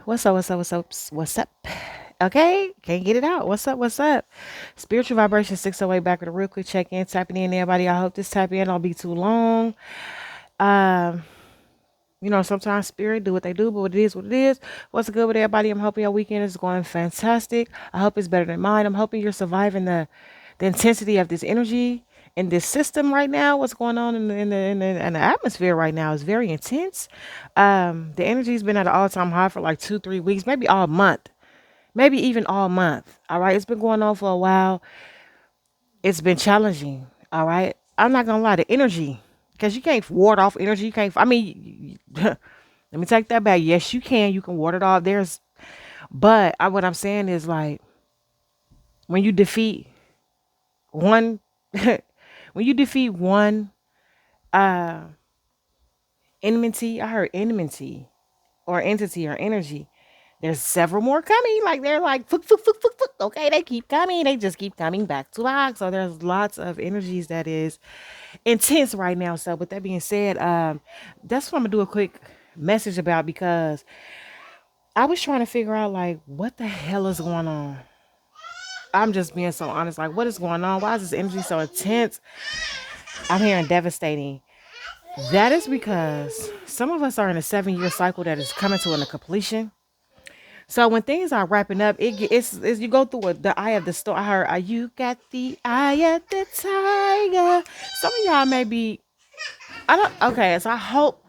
What's up? What's up? What's up? What's up? Okay, can't get it out. What's up? What's up? Spiritual vibration 608 back with a real quick check in, tapping in everybody. I hope this tap in don't be too long. Um, sometimes spirit do what they do, but what it is, what it is. What's good with everybody? I'm hoping your weekend is going fantastic. I hope it's better than mine. I'm hoping you're surviving the intensity of this energy in this system right now. What's going on in the atmosphere right now is very intense. The energy's been at an all time high for like 2 3 weeks, maybe all month, maybe even all month. All right, it's been going on for a while. It's been challenging. All right, I'm not gonna lie, the energy, because you can't ward off energy. You can't. I mean, let me take that back. Yes, you can. You can ward it off. But what I'm saying is like when you defeat one, when you defeat one uh enmity, I heard enmity or entity or energy. There's several more coming. Like they're like, fuck, fuck, fuck, fuck, fuck. Okay, they keep coming. They just keep coming back to back. So there's lots of energies that is intense right now. So with that being said, that's what I'm gonna do a quick message about, because I was trying to figure out like what the hell is going on. I'm just being so honest. Like, what is going on? Why is this energy so intense? I'm hearing devastating. That is because some of us are in a 7 year cycle that is coming to a completion. So when things are wrapping up, it's you go through the eye of the storm. I heard, you got the eye of the tiger. Some of y'all may be, I don't, okay, so I hope,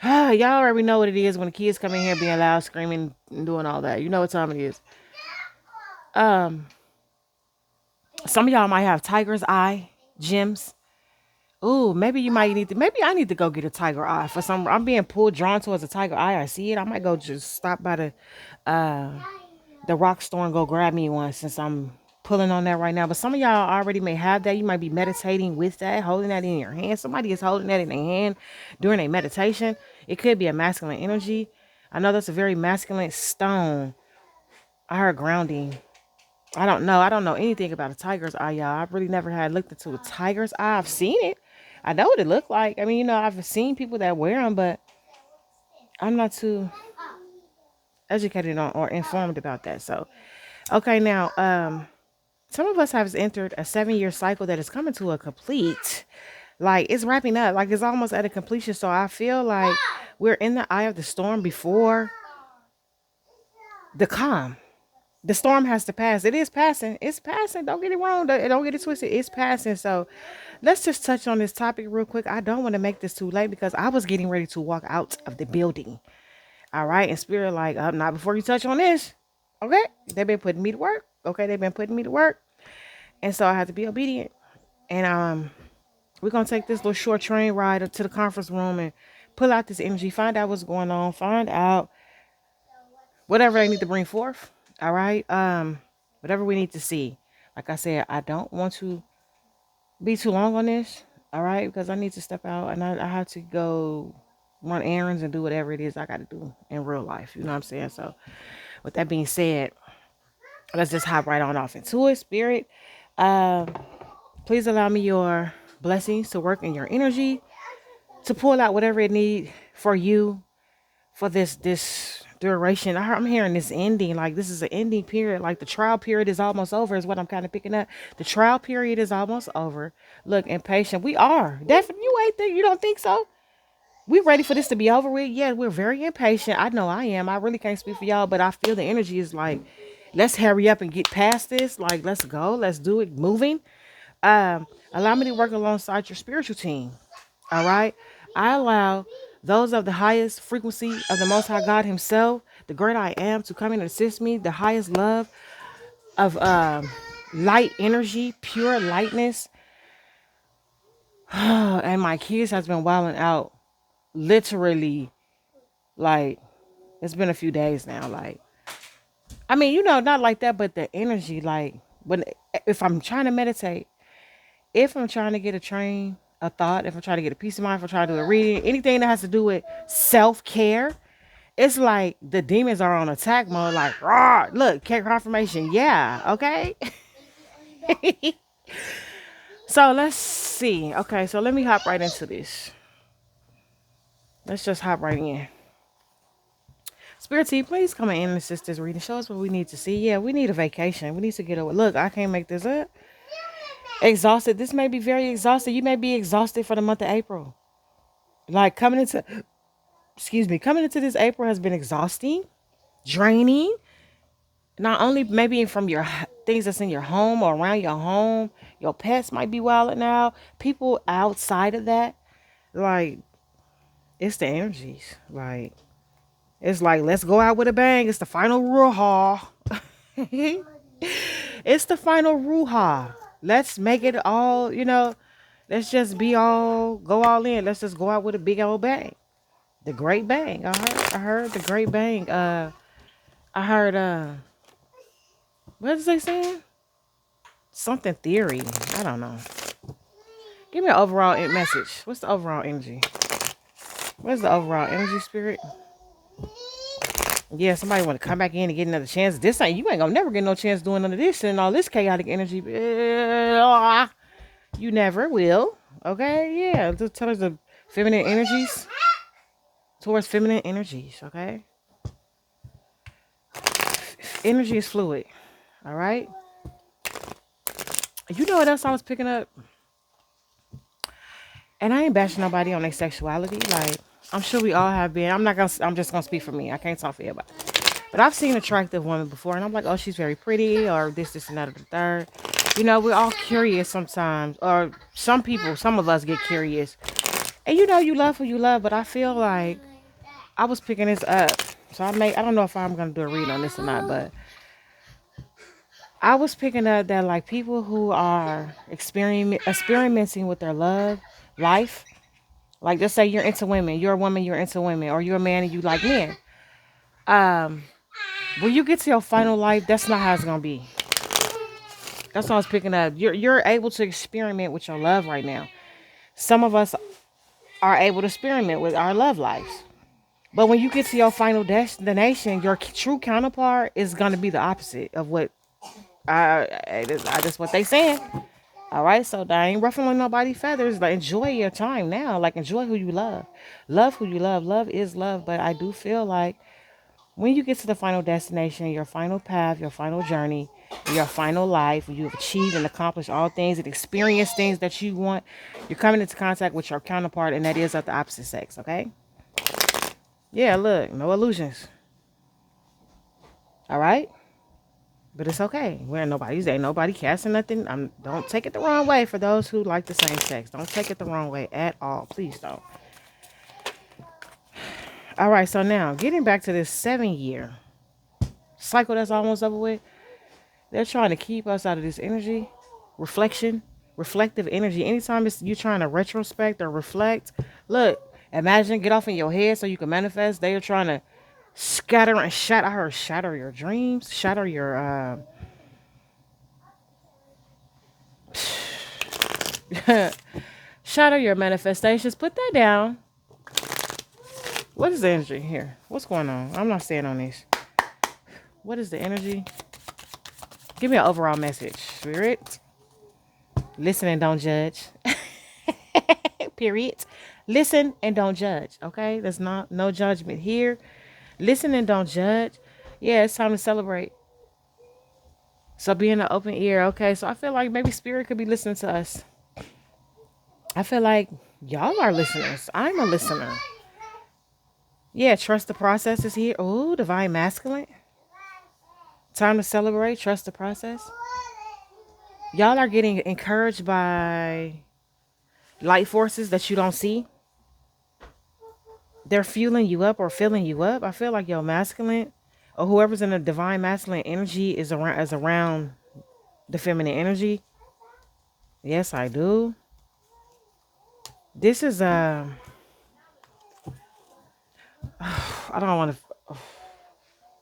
y'all already know what it is when the kids come in here being loud, screaming, and doing all that. You know what time it is. Um, some of y'all might have tiger's eye, gems. Ooh, maybe I need to go get a tiger eye for some. I'm being pulled, drawn towards a tiger eye. I see it. I might go just stop by uh, the rock store and go grab me one, since I'm pulling on that right now. But some of y'all already may have that. You might be meditating with that, holding that in your hand. Somebody is holding that in their hand during a meditation. It could be a masculine energy. I know that's a very masculine stone. I heard grounding. I don't know. I don't know anything about a tiger's eye, y'all. I've really never had looked into a tiger's eye. I've seen it. I know what it looked like. I mean, I've seen people that wear them, but I'm not too educated on or informed about that. So, okay, now, some of us have entered a 7 year cycle that is coming to a complete. Like, it's wrapping up. Like, it's almost at a completion. So I feel like we're in the eye of the storm before the calm. The storm has to pass. It is passing. It's passing. Don't get it wrong. Don't get it twisted. It's passing. So let's just touch on this topic real quick. I don't want to make this too late because I was getting ready to walk out of the building. All right. And spirit, like, not before you touch on this. Okay. They've been putting me to work. Okay. They've been putting me to work. And so I have to be obedient. And we're gonna take this little short train ride up to the conference room and pull out this energy, find out what's going on, find out whatever they need to bring forth. All right. Whatever we need to see. Like I said, I don't want to be too long on this. All right, because I need to step out and I have to go run errands and do whatever it is I got to do in real life. You know what I'm saying? So, with that being said, let's just hop right on off into it. Spirit, uh, please allow me your blessings to work in your energy to pull out whatever it need for you for this duration. I'm hearing this ending, like this is an ending period, like the trial period is almost over, is what I'm kind of picking up. The trial period is almost over. Look, impatient. We are definitely. You ain't think, you don't think so? We ready for this to be over with? Yeah, we're very impatient. I know I am. I really can't speak for y'all, but I feel the energy is like, let's hurry up and get past this. Like, let's go. Let's do it. Moving. Allow me to work alongside your spiritual team. All right. I allow those of the highest frequency of the Most High God Himself, the great I am, to come and assist me, the highest love of light energy, pure lightness. And my kids has been wilding out literally, like, it's been a few days now. Like, I mean, not like that, but the energy, like, when if I'm trying to meditate, if I'm trying to get a train, a thought, if I'm trying to get a peace of mind, if I'm trying to do a reading, anything that has to do with self care, it's like the demons are on attack mode. Like, raw, look, confirmation. Yeah, okay. So let's see. Okay, so let me hop right into this. Let's just hop right in. Spirit team, please come in and assist this reading. Show us what we need to see. Yeah, we need a vacation. We need to get away. Look, I can't make this up. Exhausted. This may be very exhausted. You may be exhausted for the month of April. Like coming into this April has been exhausting, draining. Not only maybe from your things that's in your home or around your home, your pets might be wilding out. People outside of that, like, it's the energies. Like, it's like, let's go out with a bang. It's the final ruha. It's the final ruha. Let's make it all, let's just go all in. Let's just go out with a big old bang. The great bang. I heard the great bang. I heard, what is they saying? Something theory. I don't know. Give me an overall message. What's the overall energy? What's the overall energy, spirit? Yeah, somebody want to come back in and get another chance. You ain't gonna never get no chance doing none of this and all this chaotic energy. You never will. Okay? Yeah. Just tell us the feminine energies. Towards feminine energies, okay? Energy is fluid. All right? You know what else I was picking up? And I ain't bashing nobody on their sexuality. Like, I'm sure we all have been. I'm just gonna speak for me. I can't talk for everybody. But I've seen attractive women before, and I'm like, oh, she's very pretty, or this, and that, or the third. We're all curious sometimes, or some of us get curious. And you love who you love, but I feel like I was picking this up. So I don't know if I'm gonna do a read on this or not, but I was picking up that, like, people who are experimenting with their life, like, let's say you're into women, you're a woman, you're into women, or you're a man and you like men. When you get to your final life, that's not how it's gonna be. That's what I was picking up. You're able to experiment with your love right now. Some of us are able to experiment with our love lives. But when you get to your final destination, your true counterpart is gonna be the opposite of what that's what they saying. All right, so I ain't ruffling nobody's feathers. Like, enjoy your time now. Like, enjoy who you love. Love who you love. Love is love. But I do feel like when you get to the final destination, your final path, your final journey, your final life, when you have achieved and accomplished all things and experienced things that you want, you're coming into contact with your counterpart, and that is of the opposite sex, okay? Yeah, look, no illusions. All right? But it's okay. Ain't nobody casting nothing. Don't take it the wrong way for those who like the same sex. Don't take it the wrong way at all. Please don't. All right, so now getting back to this 7-year cycle that's almost over with. They're trying to keep us out of this energy, reflective energy. Anytime you're trying to retrospect or reflect, look, imagine, get off in your head so you can manifest. They are trying to scatter and shatter. I heard shatter your dreams, shatter your shatter your manifestations. Put that down. What is the energy here? What's going on? I'm not staying on this. What is the energy? Give me an overall message, spirit. Listen and don't judge. Period. Listen and don't judge. Okay, there's no judgment here. Listen and don't judge. Yeah, it's time to celebrate. So be in an open ear. Okay, so I feel like maybe spirit could be listening to us. I feel like y'all are listeners. I'm a listener. Yeah, trust the process is here. Oh, divine masculine. Time to celebrate. Trust the process. Y'all are getting encouraged by light forces that you don't see. They're fueling you up or filling you up. I feel like your masculine or whoever's in the divine masculine energy is around the feminine energy. Yes, I do. This is I don't want to.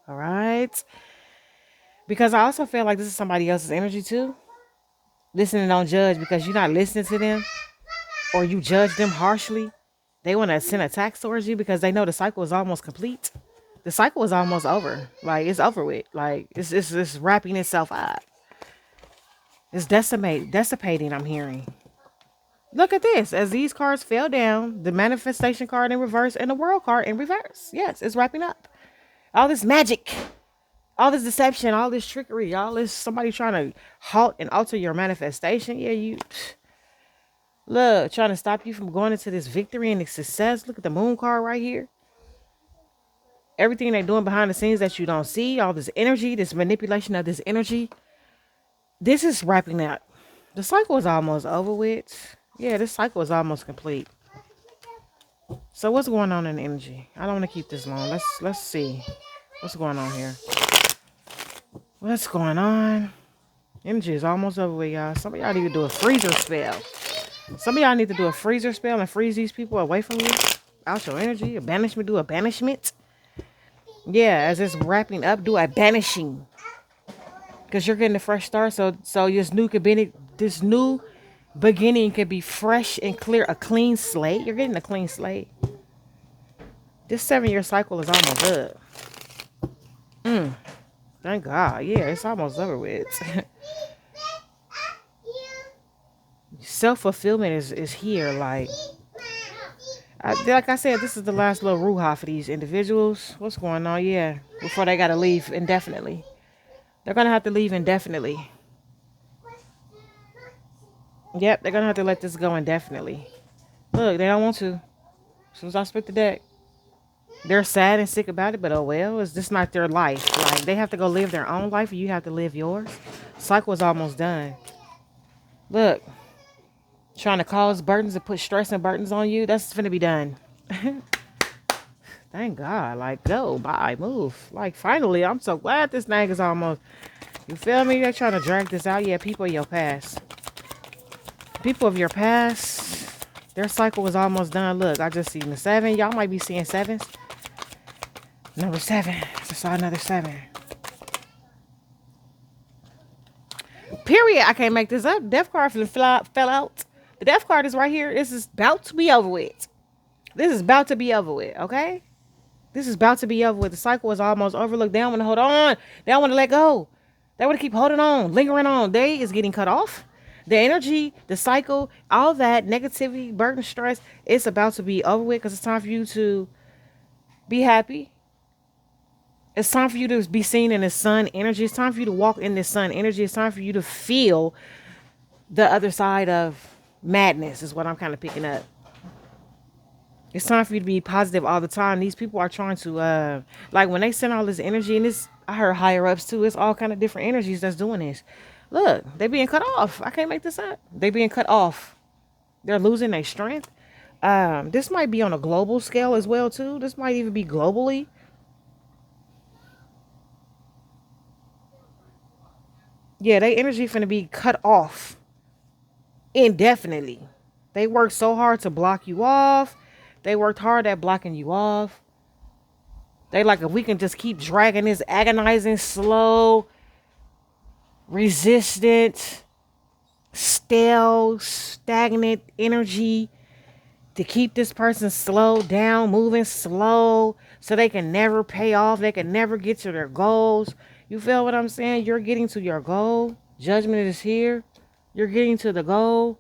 All right. Because I also feel like this is somebody else's energy too. Listen and don't judge, because you're not listening to them or you judge them harshly. They want to send attacks towards you because they know the cycle is almost complete. The cycle is almost over. Like, it's over with. Like, it's wrapping itself up. It's dissipating, I'm hearing. Look at this. As these cards fell down, the manifestation card in reverse and the world card in reverse. Yes, it's wrapping up. All this magic, all this deception, all this trickery, all this somebody trying to halt and alter your manifestation. Yeah, you look, trying to stop you from going into this victory and this success. Look at the moon card right here. Everything they're doing behind the scenes that you don't see, all this energy, this manipulation of this energy. This is wrapping up. The cycle is almost over with. Yeah, this cycle is almost complete. So what's going on in the energy? I don't want to keep this long. Let's see. What's going on here? What's going on? Energy is almost over with, y'all. Some of y'all need to do a freezer spell. Some of y'all need to do a freezer spell and freeze these people away from you. Out your energy. A banishment. Do a banishment. Yeah, as it's wrapping up, do a banishing. Because you're getting a fresh start. So this new beginning could be fresh and clear. A clean slate. You're getting a clean slate. This 7-year cycle is almost up. Thank God. Yeah, it's almost over with. Self-fulfillment is here. Like I said, this is the last little ruha for these individuals. What's going on? Yeah. Before they got to leave indefinitely. They're going to have to leave indefinitely. Yep, they're going to have to let this go indefinitely. Look, they don't want to. As soon as I split the deck. They're sad and sick about it, but oh well, it's just not their life. Like, they have to go live their own life, and you have to live yours. Cycle is almost done. Look. Trying to cause burdens and put stress and burdens on you. That's finna be done. Thank God. Like, go, bye, move. Like, finally, I'm so glad this thing is almost... You feel me? They're trying to drag this out. Yeah, people of your past. People of your past, their cycle is almost done. Look, I just seen the 7. Y'all might be seeing 7s. Number 7. Just saw another 7. Period. I can't make this up. Death card fell out. The death card is right here. This is about to be over with. This is about to be over with, okay? This is about to be over with. The cycle is almost over. Look, they don't want to hold on. They don't want to let go. They want to keep holding on, lingering on. They is getting cut off. The energy, the cycle, all that negativity, burden, stress, it's about to be over with because it's time for you to be happy. It's time for you to be seen in the sun energy. It's time for you to walk in this sun energy. It's time for you to feel the other side of madness is what I'm kind of picking up. It's time for you to be positive all the time. These people are trying to, like when they send all this energy, and this, I heard higher ups too. It's all kind of different energies that's doing this. Look, they being cut off. I can't make this up. They being cut off. They're losing their strength. This might be on a global scale as well too. This might even be globally. Yeah, their energy finna be cut off indefinitely. They worked so hard to block you off. They worked hard at blocking you off. They like, if we can just keep dragging this agonizing, slow, resistant, stale, stagnant energy to keep this person slow down, moving slow, so they can never pay off. They can never get to their goals. You feel what I'm saying? You're getting to your goal. Judgment is here. You're getting to the goal.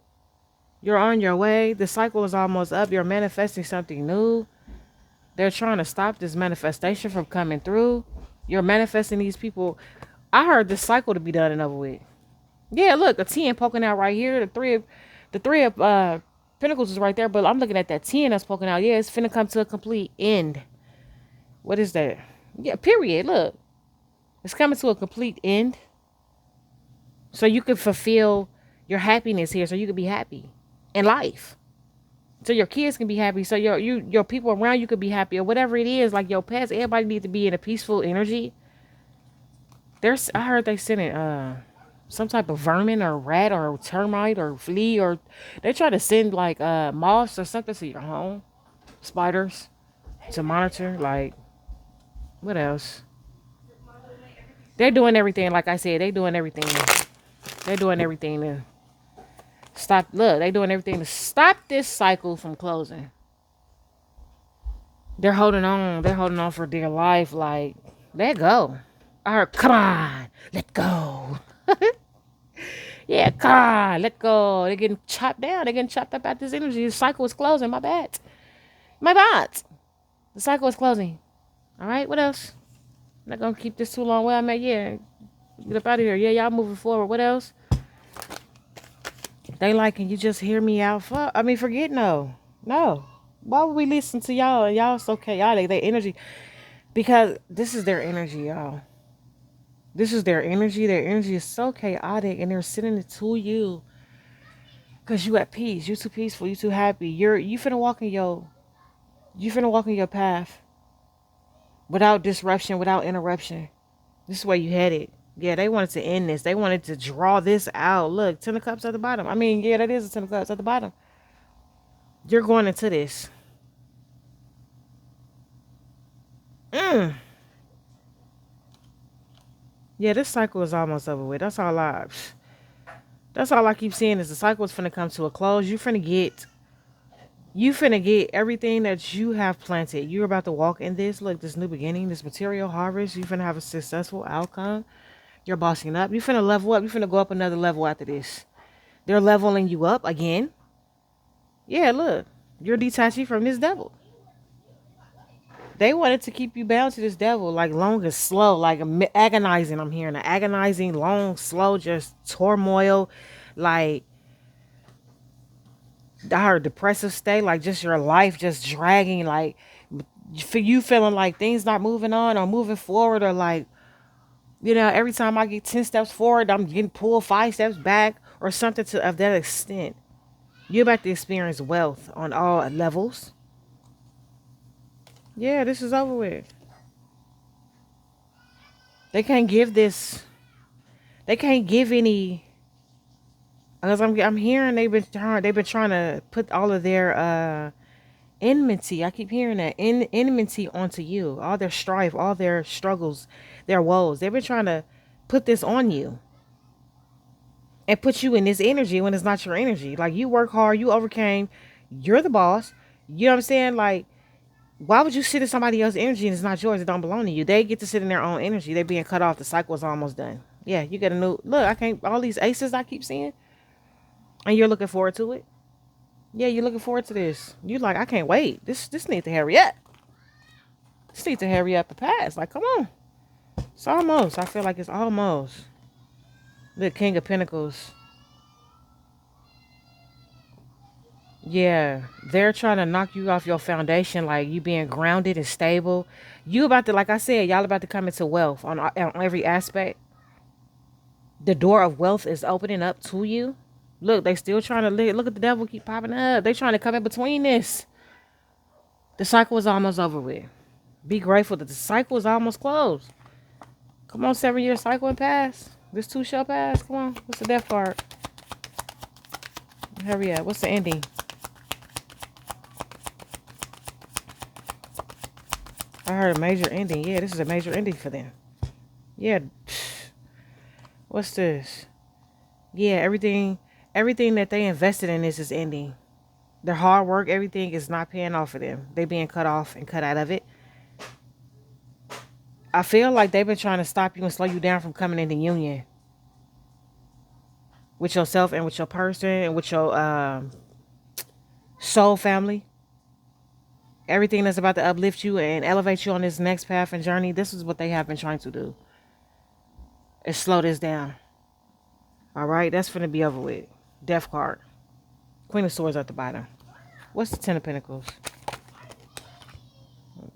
You're on your way. The cycle is almost up. You're manifesting something new. They're trying to stop this manifestation from coming through. You're manifesting these people. I heard this cycle to be done and over with. Yeah, look, a 10 poking out right here. The three of Pentacles is right there, but I'm looking at that 10 that's poking out. Yeah, it's finna come to a complete end. What is that? Yeah, period. Look. It's coming to a complete end. So you can fulfill your happiness here. So you can be happy in life. So your kids can be happy. So your people around you could be happy. Or whatever it is. Like your pets. Everybody needs to be in a peaceful energy. I heard they sent in some type of vermin or rat or termite or flea. Or they try to send like moths or something to your home. Spiders. To monitor. Like, what else? They're doing everything, like I said, they're doing everything. They're doing everything to stop. Look, they're doing everything to stop this cycle from closing. They're holding on. They're holding on for dear life. Like, let go. I heard, come on, let go. Yeah, come on, let go. They're getting chopped down. They're getting chopped up at this energy. The cycle is closing. My bad. My bad. The cycle is closing. All right, what else? I'm not gonna keep this too long. Where I'm at, yeah. Get up out of here. Yeah, y'all moving forward. What else? They like, can you just hear me out? Fuck. I mean, forget no. No. Why would we listen to y'all? And y'all so chaotic. They energy. Because this is their energy, y'all. This is their energy. Their energy is so chaotic, and they're sending it to you. Cause you at peace. You too peaceful. You too happy. You finna walk in your path without disruption, without interruption. This is where you headed. Yeah, they wanted to end this. They wanted to draw this out. Look, 10 of cups at the bottom. I mean, yeah, that is a 10 of cups at the bottom. You're going into this. Yeah, this cycle is almost over with. That's all I keep seeing is the cycle is finna come to a close. You finna get everything that you have planted. You're about to walk in this. Look, this new beginning, this material harvest. You finna have a successful outcome. You're bossing up. You finna level up. You finna go up another level after this. They're leveling you up again. Yeah, look. You're detaching from this devil. They wanted to keep you bound to this devil, like long and slow, like agonizing. I'm hearing agonizing, long, slow, just turmoil, like I heard depressive state, like just your life just dragging, like for you feeling like things not moving on or moving forward, or like, every time I get 10 steps forward, I'm getting pulled 5 steps back or something to of that extent. You're about to experience wealth on all levels. Yeah, this is over with. They can't give this. They can't give any. Because I'm hearing they've been trying to put all of their enmity. I keep hearing that enmity onto you. All their strife, all their struggles, their woes. They've been trying to put this on you and put you in this energy when it's not your energy. Like, you work hard, you overcame, you're the boss. You know what I'm saying? Like, why would you sit in somebody else's energy and it's not yours? It don't belong to you. They get to sit in their own energy. They being cut off. The cycle is almost done. Yeah, you get a new look. I can't. All these aces I keep seeing, and you're looking forward to it. Yeah, you're looking forward to this. You like, I can't wait. This needs to hurry up. This needs to hurry up and pass. Like, come on. It's almost. I feel like it's almost. The King of Pentacles. Yeah, they're trying to knock you off your foundation, like you being grounded and stable. You about to, like I said, y'all about to come into wealth on every aspect. The door of wealth is opening up to you. Look, they still trying to look at the devil keep popping up. They trying to come in between this. The cycle is almost over with. Be grateful that the cycle is almost closed. Come on, 7-year cycle and pass. This too shall pass. Come on. What's the death card? Hurry up. What's the ending? I heard a major ending. Yeah, this is a major ending for them. Yeah. What's this? Yeah, everything that they invested in this is ending. Their hard work, everything is not paying off for them. They being cut off and cut out of it. I feel like they've been trying to stop you and slow you down from coming into union with yourself and with your person and with your soul family. Everything that's about to uplift you and elevate you on this next path and journey, this is what they have been trying to do. Is slow this down. All right, that's finna be over with. Death card. Queen of Swords at the bottom. What's the 10 of Pentacles?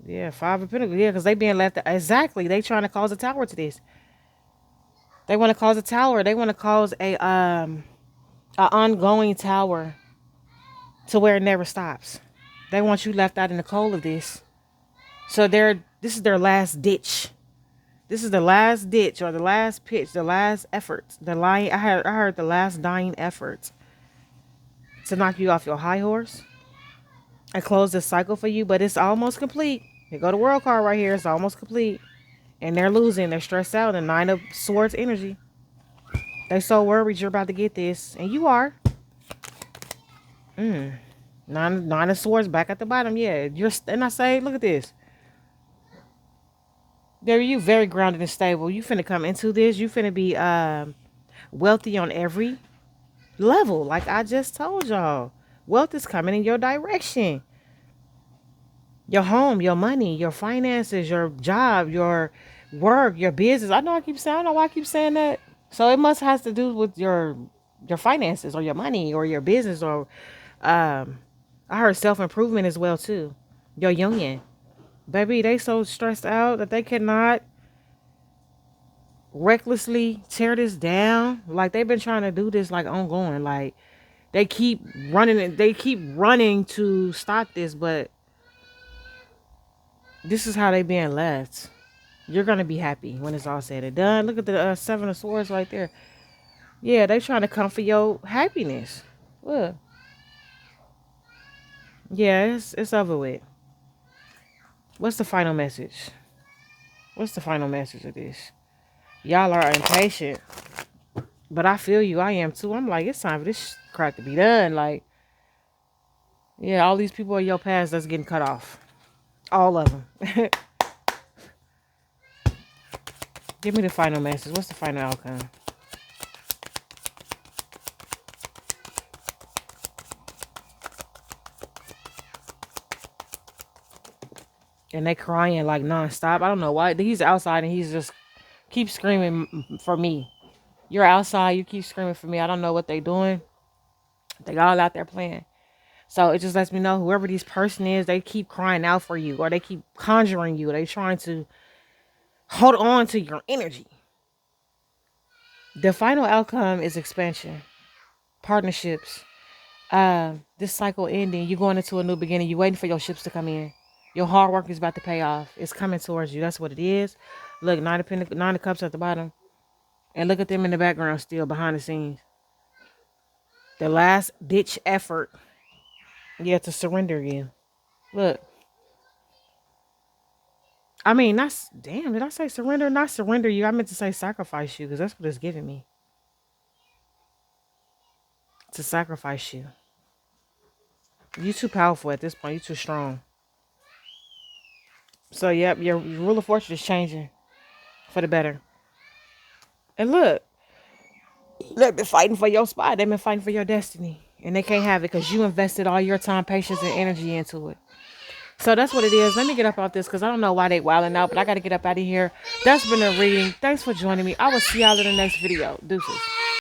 Yeah, 5 of Pentacles. Yeah, because they being left. Exactly. They trying to cause a tower to this. They want to cause a tower. They want to cause a ongoing tower to where it never stops. They want you left out in the cold of this. So this is their last ditch. This is the last ditch or the last pitch, the last effort. I heard the last dying effort to knock you off your high horse and close this cycle for you, but it's almost complete. You go to World card right here. It's almost complete. And they're losing. They're stressed out. And 9 of Swords energy. They so worried you're about to get this. And you are. 9 of Swords back at the bottom. Yeah. And I say, look at this. There you very grounded and stable. You finna come into this. You finna be wealthy on every level. Like I just told y'all. Wealth is coming in your direction. Your home, your money, your finances, your job, your work, your business. I know I keep saying, I don't know why I keep saying that. So it must has to do with your finances or your money or your business or I heard self-improvement as well too. Your union. Baby, they so stressed out that they cannot recklessly tear this down. Like they've been trying to do this like ongoing. Like they keep running to stop this, but this is how they being left. You're gonna be happy when it's all said and done. Look at the Seven of Swords right there. Yeah, they trying to come for your happiness. Look. Yeah, it's over with. What's the final message? What's the final message of this? Y'all are impatient. But I feel you. I am too. I'm like, it's time for this crap to be done. Like, yeah, all these people in your past that's getting cut off. All of them. Give me the final message. What's the final outcome? And they crying like nonstop. I don't know why. He's outside and he's just keeps screaming for me. You're outside. You keep screaming for me. I don't know what they doing. They all out there playing. So it just lets me know whoever this person is, they keep crying out for you or they keep conjuring you. They trying to hold on to your energy. The final outcome is expansion, partnerships. This cycle ending, you going into a new beginning. You waiting for your ships to come in. Your hard work is about to pay off. It's coming towards you. That's what it is. Look, nine of cups at the bottom. And look at them in the background still behind the scenes. The last ditch effort. Yeah, to surrender you. Look. I mean, that's... Damn, did I say surrender? Not surrender you. I meant to say sacrifice you because that's what it's giving me. To sacrifice you. You too powerful at this point. You too strong. So, yep, your rule of fortune is changing for the better. And look, they've been fighting for your spot. They've been fighting for your destiny. And they can't have it because you invested all your time, patience, and energy into it. So that's what it is. Let me get up out this because I don't know why they wilding out, but I got to get up out of here. That's been a reading. Thanks for joining me. I will see y'all in the next video. Deuces.